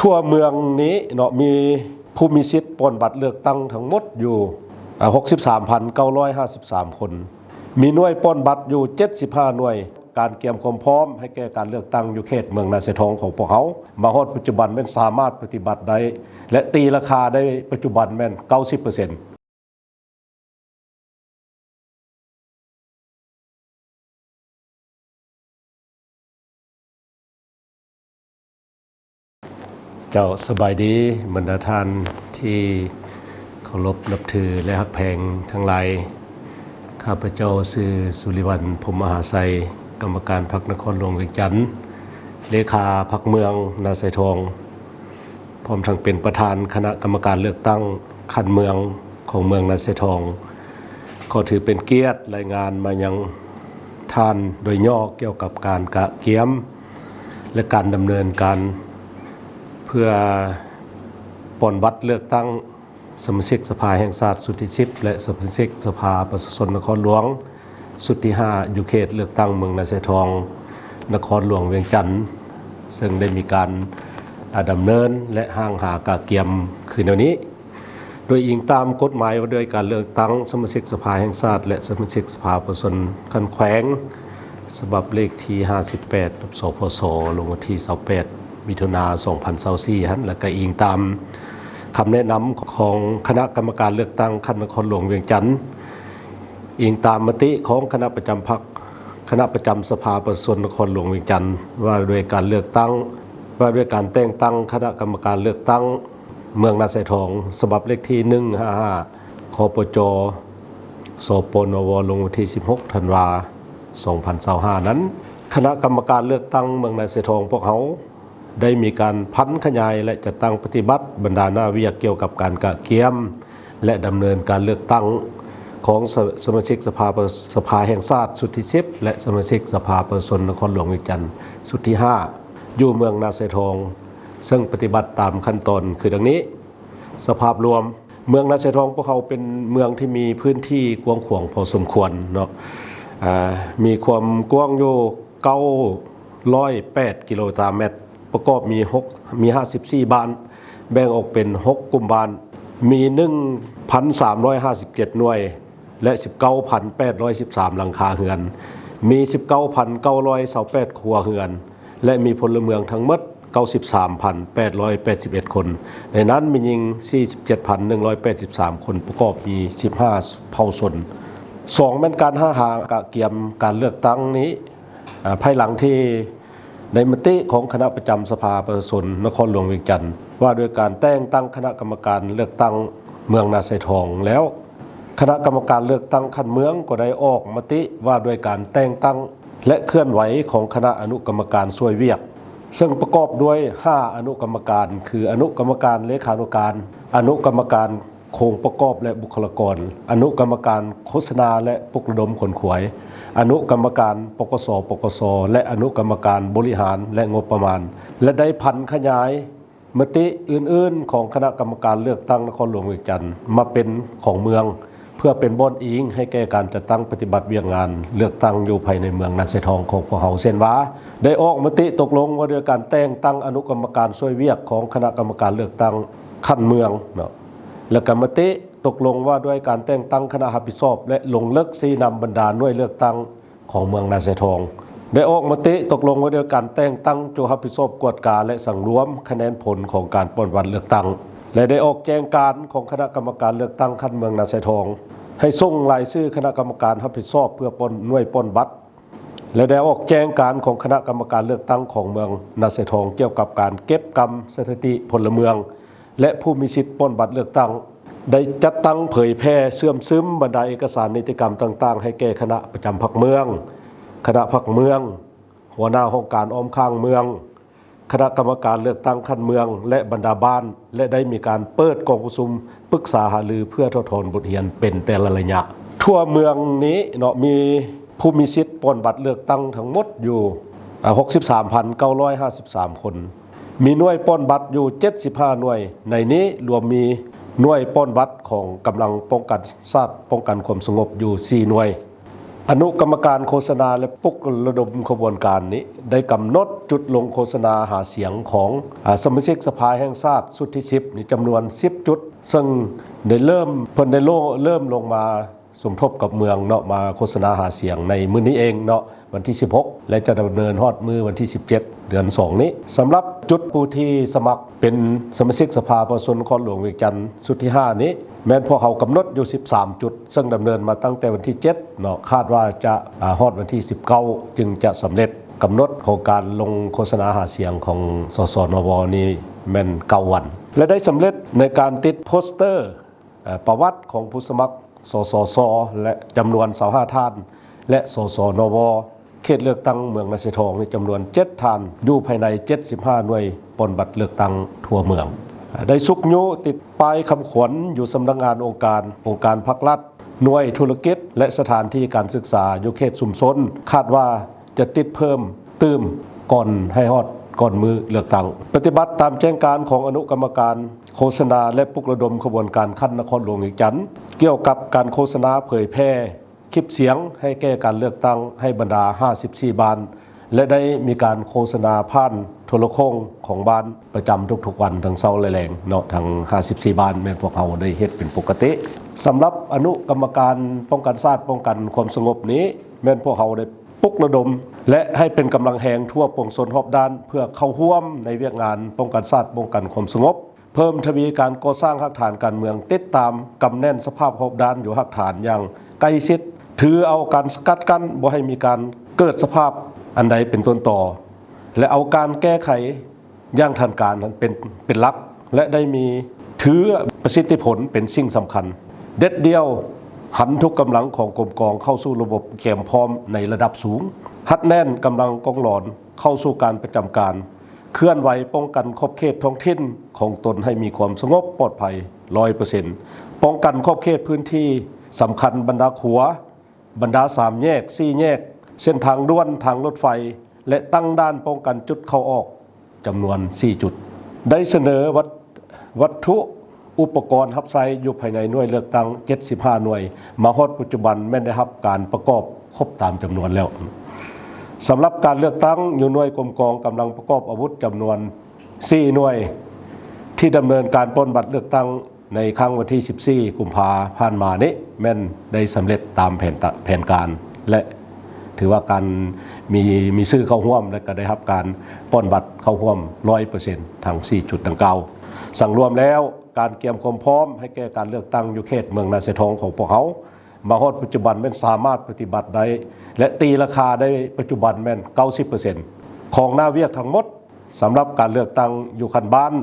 ทั่วเมืองนี้เนาะมีผู้มีสิทธิ์ปนบัตรเลือกตั้งทั้งหมดอยู่63,953 คนมีหน่วยปนบัตรอยู่75หน่วยการเตรียมความพร้อมให้แก่การเลือกตั้งอยู่เขตเมืองนาเสทองของพวกเขามาฮอดปัจจุบันแม่นสามารถปฏิบัติได้และตีราคาได้ปัจจุบันแม่น 90% เจ้าสบายดีบรรดาท่านที่เคารพนับถือและฮักแพงทั้งหลายข้าพเจ้าชื่อสุริวัลย์ พรหมมหาไสยกรรมการพรรคนครหลวงเวียงจันทน์เลขาพรรคเมืองนาไสทองพร้อมทั้งเป็นประธานคณะกรรมการเลือกตั้งคันเมืองของเมืองนาไสทองก็ถือเป็นเกียรติรายงานมายังท่านโดยย่อเกี่ยวกับการกะเกียมและการดำเนินการเพื่อปนบัตรเลือกตั้งสมาชิกสภาแห่งชาติสุดที่10และสมาชิกสภาประชาชนนครหลวงสุดที่5อยู่เขตเลือกตั้งเมืองนาไสทองนครหลวงเวียงจันทน์ซึ่งได้มีการดำเนินและห้างหากะเกียมคือแนวนี้โดยอิงตามกฎหมายว่าด้วยการเลือกตั้งสมาชิกสภาแห่งชาติและสมาชิกสภาประชาชนคันแขวงฉบับเลขที่58สพสลงวันที่28มิถุนายน2024ฮั่นและก็อิงตามคำแนะนำของคณะกรรมการเลือกตั้งคันนครหลวงเวียงจันทน์อิงตามมติของคณะประจำพรรคคณะประจำสภาประชาชนนครหลวงเวียงจันทน์ว่าด้วยการเลือกตั้งว่าด้วยการแต่งตั้งคณะกรรมการเลือกตั้งเมืองนาไสทองฉบับเลขที่155คปจสปนวลงวันที่16ธันวาคม2025นั้นคณะกรรมการเลือกตั้งเมืองนาไสทองพวกเขาได้มีการพันขยายและจัดตั้งปฏิบัติบรรดาหน้าเวียกเกี่ยวกับการกะเกียมและดำเนินการเลือกตั้งของสมาชิกสภาแห่งชาติสุดที่10และสมาชิกสภาประชาชนนครหลวงเวียงจันทน์สุดที่5อยู่เมืองนาไสทองซึ่งปฏิบัติตามขั้นตอนคือดังนี้สภาพรวมเมืองนาไสทองพวกเขาเป็นเมืองที่มีพื้นที่กว้างขวางพอสมควรเนาะมีความกว้างอยู่908กิโลเมตรประกอบมี54บ้านแบ่งออกเป็น6กลุ่มบ้านมี 1,357 หน่วยและ 19,813 หลังคาเรือนมี 19,928 ครัวเรือนและมีพลเมืองทั้งหมด 93,881 คนในนั้นมีหญิง 47,183 คนประกอบมี15เผ่าชน2เป็นการหากะเกียมการเลือกตั้งนี้ภายหลังที่ในมติของคณะประจำสภาประชาชนนครหลวงเวียงจันทน์ว่าด้วยการแต่งตั้งคณะกรรมการเลือกตั้งเมืองนาไสทองแล้วคณะกรรมการเลือกตั้งคันเมืองก็ได้ออกมติว่าด้วยการแต่งตั้งและเคลื่อนไหวของคณะอนุกรรมการช่วยเวียกซึ่งประกอบด้วย5อนุกรรมการคืออนุกรรมการเลขานุการอนุกรรมการโครงประกอบและบุคลากรอนุกรรมการโฆษณาและปลุกระดมขนขวายอนุกรรมการปกสและอนุกรรมการบริหารและงบประมาณและได้พันขยายมติอื่นๆของคณะกรรมการเลือกตั้งนครหลวงเวียงจันทน์มาเป็นของเมืองเพื่อเป็นบ่อนอิงให้แก่การจัดตั้งปฏิบัติเวียงงานเลือกตั้งอยู่ภายในเมืองนาไสทองของพวกเขาเส้นว่าได้ออกมติตกลงว่าด้วยการแต่งตั้งอนุกรรมการช่วยเวียกของคณะกรรมการเลือกตั้งขั้นเมืองเนาะและกรรมติตกลงว่าด้วยการแต่งตั้งคณะรับผิดชอบและลงเลิกชี้นำบรรดาหน่วยเลือกตั้งของเมืองนาไสทองได้ออกมติตกลงว่าด้วยการแต่งตั้งผู้รับผิดชอบกวดการและสั่งรวมคะแนนผลของการปนบัตรเลือกตั้งและได้ออกแจ้งการของคณะกรรมการเลือกตั้งขั้นเมืองนาไสทองให้ส่งรายชื่อคณะกรรมการรับผิดชอบเพื่อปนหน่วยปนบัตรและได้ออกแจ้งการของคณะกรรมการเลือกตั้งของเมืองนาไสทองเกี่ยวกับการเก็บกรรมสถิติพลเมืองและผู้มีสิทธิปนบัตรเลือกตั้งได้จัดตั้งเผยแพร่เสื่อมซึมบรรดาเอกสารนิติกรรมต่างๆให้แก่คณะประจำพรรคเมืองคณะพรรคเมืองหัวหน้าห้องการอ้อมข้างเมืองคณะกรรมการเลือกตั้งขั้นเมืองและบรรดาบ้านและได้มีการเปิดกองประชุมปรึกษาหารือเพื่อทดลองบทเรียนเป็นแต่ละระยะทั่วเมืองนี้เนาะมีผู้มีสิทธิ์ปนบัตรเลือกตั้งทั้งหมดอยู่63,953 คนมีหน่วยปนบัตรอยู่75หน่วยในนี้รวมมีหน่วยปนบัตรของกำลังป้องกันชาติป้องกันความสงบอยู่4หน่วย อนุกรรมการโฆษณาและปลุกระดมขบวนการนี้ได้กำหนดจุดลงโฆษณาหาเสียงของสมาชิกสภาแห่งชาติสุดที่10นี่จำนวน10จุดซึ่งได้เริ่มลงมาสมทบกับเมืองเนาะมาโฆษณาหาเสียงในมื้อนี้เองเนาะวันที่16และจะดำเนินฮอดมื้อวันที่17เดือน2นี้สำหรับจุดผู้ที่สมัครเป็นสมาชิกสภาผู้แทนนครหลวงเวียงจันทร์สุดที่5นี้แม้นพวกเขากำหนดอยู่13จุดซึ่งดำเนินมาตั้งแต่วันที่7เนาะคาดว่าจะฮอดวันที่19จึงจะสำเร็จกำหนดของการลงโฆษณาหาเสียงของสสนวนี้แม่น9วันและได้สำเร็จในการติดโปสเตอร์ประวัติของผู้สมัครสสสและจำนวน25ท่านและสสนวเขตเลือกตั้งเมืองนาเสทองในจำนวน7ท่านอยู่ภายใน75หน่วยปนบัตรเลือกตั้งทั่วเมืองได้สุกยุติดป้ายคำขวัญอยู่สำนักงานองค์การภาครัฐหน่วยธุรกิจและสถานที่การศึกษาอยู่เขตชุมชนคาดว่าจะติดเพิ่มตื่มก่อนให้ฮอดก่อนมือเลือกตั้งปฏิบัติตามแจ้งการของอนุกรรมการโฆษณาและปลุกระดมขบวนการคั้นนครหลวงเวียงจันทร์เกี่ยวกับการโฆษณาเผยแพร่คลิปเสียงให้แก้การเลือกตั้งให้บรรดา54บ้านและได้มีการโฆษณาผ่านโทรโข่งของบ้านประจำทุกๆวันทั้งเช้าและแลงเนาะทั้ง54บ้านแม่นพวกเราได้เฮ็ดเป็นปกติสำหรับอนุกรรมการป้องกันชาติป้องกันความสงบนี้แม่นพวกเราได้ปลุกระดมและให้เป็นกำลังแหงทั่วปวงชนรอบด้านเพื่อเข้าร่วมในเวียกงานป้องกันชาติป้องกันความสงบเพิ่มทวีการก่อสร้างรากฐานการเมืองติดตามกำแน่นสภาพรอบด้านอยู่รากฐานอย่างใกล้ชิดถือเอาการสกัดกั้นบ่ให้มีการเกิดสภาพอันใดเป็นต้นต่อและเอาการแก้ไขอย่างทันการนั้นเป็นหลักและได้มีถือประสิทธิผลเป็นสิ่งสำคัญเด็ดเดียวหันทุกกำลังของกรมกองเข้าสู่ระบบเตรียมพร้อมในระดับสูงหัดแน่นกำลังกองหลอนเข้าสู่การประจำการเคลื่อนไหวป้องกันขอบเขตท้องถิ่นของตนให้มีความสงบปลอดภัย 100% ป้องกันขอบเขตพื้นที่สำคัญบรรดาขัวบรรดา3แยก4แยกเส้นทางด่วนทางรถไฟและตั้งด้านป้องกันจุดเข้าออกจำนวน4จุดได้เสนอวัตถุอุปกรณ์รับใช้อยู่ภายในหน่วยเลือกตั้ง75หน่วยมาฮอดปัจจุบันแม่นได้รับการประกอบครบตามจำนวนแล้วสำหรับการเลือกตั้งอยู่หน่วยกรมกองกำลังประกอบอาวุธจำนวน4หน่วยที่ดำเนินการปล้นบัตรเลือกตั้งในครั้งวันที่14กุมภาพันธ์ผ่านมานี้แม่นได้สำเร็จตามแผนการและถือว่าการมีชื่อเข้าร่วมและก็ได้รับการป้อนบัตรเข้าร่วม 100% ทั้ง4จุดดังกล่าวสั่งรวมแล้วการเตรียมความพร้อมให้แก่การเลือกตั้งอยู่เขตเมืองนาเสทองของพวกเขามาฮอดปัจจุบันแม่นสามารถปฏิบัติได้และตีราคาได้ปัจจุบันแม่น 90% ของหน้าเวียกทั้งหมดสำหรับการเลือกตั้งอยู่คันบ้าน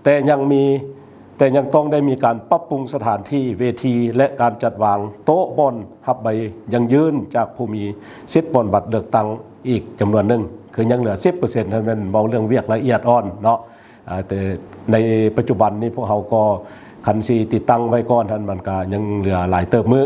แต่ยังต้องได้มีการปรับปรุงสถานที่เวทีและการจัดวางโต๊ะบอนรับใบยังยืนจากผู้มีสิทธิ์บอนบัตรเลือกตั้งอีกจำนวนหนึ่งคือยังเหลือ 10% นั้นเป็นเบาเรื่องเวียกละเอียดอ่อนเนาะแต่ในปัจจุบันนี้พวกเขาก็คันซีติดตั้งไว้ก่อนท่านมันก็ยังเหลือหลายเติบมื้อ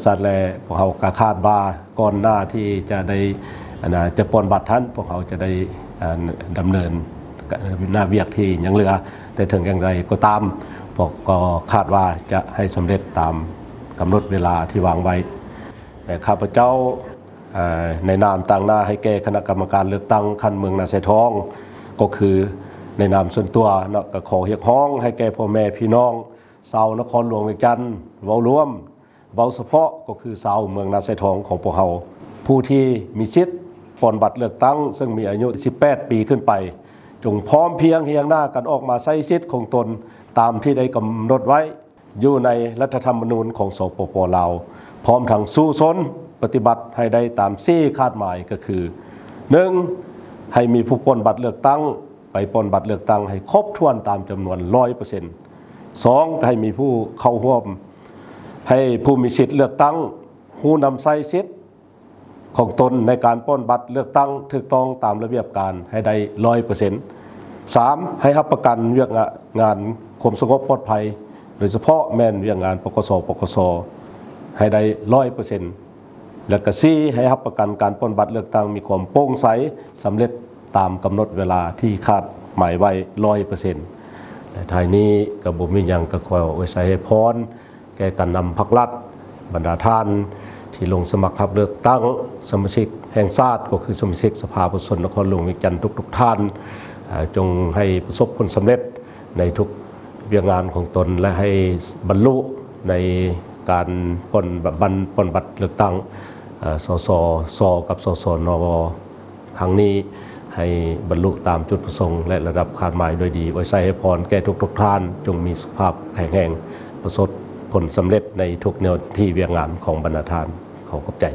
สัตว์แลพวกเขาก็คาดว่าก่อนหน้าที่จะได้จะปอนบัตรท่านพวกเขาจะได้ดำเนินหน้าเวียกที่ยังเหลือแต่ถึงอย่างไรก็ตามพวกก็คาดว่าจะให้สำเร็จตามกำหนดเวลาที่วางไว้แต่ข้าพเจ้าในนามต่างหน้าให้แก่คณะกรรมการเลือกตั้งคันเมืองนาไซทองก็คือในนามส่วนตัวเนาะก็ขอเรียกร้องให้แก่พ่อแม่พี่น้องชาวนครหลวงเวียงจันทร์เว้ารวมเว้าเฉพาะก็คือชาวเมืองนาไซทองของพวกเราผู้ที่มีสิทธิ์ปอนบัตรเลือกตั้งซึ่งมีอายุ18ปีขึ้นไปจงพร้อมเพียงเฮียงหน้ากันออกมาใช้สิทธิ์ของตนตามที่ได้กำหนดไว้อยู่ในรัฐธรรมนูญของสปป.ลาวพร้อมทั้งสู้ซนปฏิบัติให้ได้ตาม4คาดหมายก็คือ 1. ให้มีผู้ปล้นบัตรเลือกตั้งไปปล้นบัตรเลือกตั้งให้ครบถ้วนตามจำนวน 100% 2. ให้มีผู้เข้าร่วมให้ผู้มีสิทธิ์เลือกตั้งผู้นำใช้สิทธิ์ของตนในการปล้นบัตรเลือกตั้งถูกต้องตามระเบียบการให้ได้ 100% 3. ให้รับประกันเรื่องงานความสงบปลอดภัยโดยเฉพาะแม่นเรื่องงานปกสให้ได้ 100% และก็ 4. ให้รับประกันการปล้นบัตรเลือกตั้งมีความโปร่งใสสำเร็จตามกำหนดเวลาที่คาดหมายไว้ 100% และท้ายนี้ก็บ่มีหยังก็ขออวยชัยให้พรแก่การนำภาครัฐบรรดาท่าน ที่ลงสมัครรับเลือกตั้งสมาชิกแห่งชาติก็คือสมาชิกสภาผู้แทนนครหลวงเวียงจันทร์ทุกท่านจงให้ประสบผลสำเร็จในทุกเรื่องงานของตนและให้บรรลุในการปนบัตรเลือกตั้งสสกับสสนวครั้งนี้ให้บรรลุตามจุดประสงค์และระดับคาดหมายโดยดีไว้ใส่ให้พรแก่ทุกท่านจงมีสุขภาพแข็งแรงประสบผลสำเร็จในทุกแนวที่เวียงงานของบรรณาทานขอขอบใจ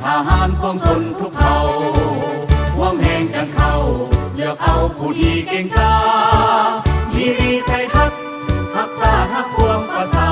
ทหารปวงชนทุกเผ่าห่วงแห่งกันเข้าเลือกเอาผู้ที่เก่งกล้ามีวิสัยทัศน์ทักษะทักพวงประสา